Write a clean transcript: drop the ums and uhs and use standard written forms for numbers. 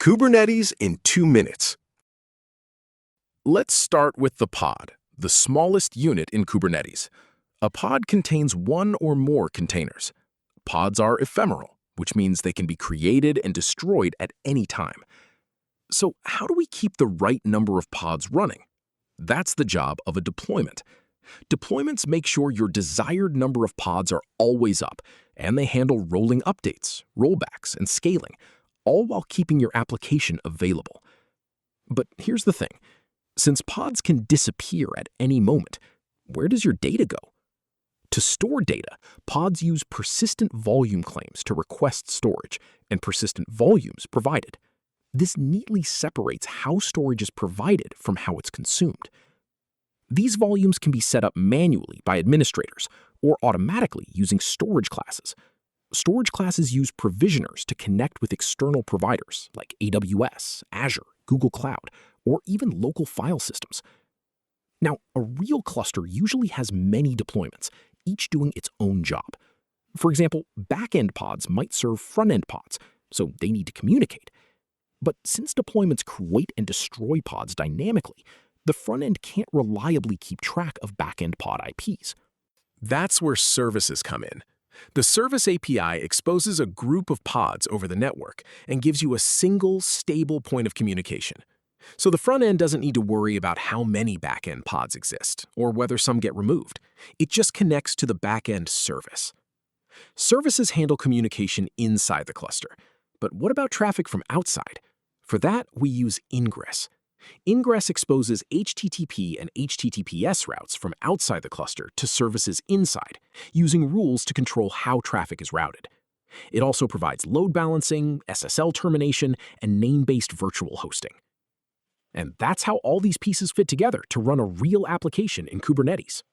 Kubernetes in 2 minutes. Let's start with the pod, the smallest unit in Kubernetes. A pod contains one or more containers. Pods are ephemeral, which means they can be created and destroyed at any time. So how do we keep the right number of pods running? That's the job of a deployment. Deployments make sure your desired number of pods are always up, and they handle rolling updates, rollbacks, and scaling, all while keeping your application available. But here's the thing. Since pods can disappear at any moment, where does your data go? To store data, pods use persistent volume claims to request storage, and persistent volumes provided. This neatly separates how storage is provided from how it's consumed. These volumes can be set up manually by administrators or automatically using storage classes. Storage classes use provisioners to connect with external providers like AWS, Azure, Google Cloud, or even local file systems. Now, a real cluster usually has many deployments, each doing its own job. For example, back-end pods might serve front-end pods, so they need to communicate. But since deployments create and destroy pods dynamically, the front end can't reliably keep track of back-end pod IPs. That's where services come in. The Service API exposes a group of pods over the network and gives you a single, stable point of communication. So the front end doesn't need to worry about how many back-end pods exist or whether some get removed. It just connects to the back-end service. Services handle communication inside the cluster. But what about traffic from outside? For that, we use ingress. Ingress exposes HTTP and HTTPS routes from outside the cluster to services inside, using rules to control how traffic is routed. It also provides load balancing, SSL termination, and name-based virtual hosting. And that's how all these pieces fit together to run a real application in Kubernetes.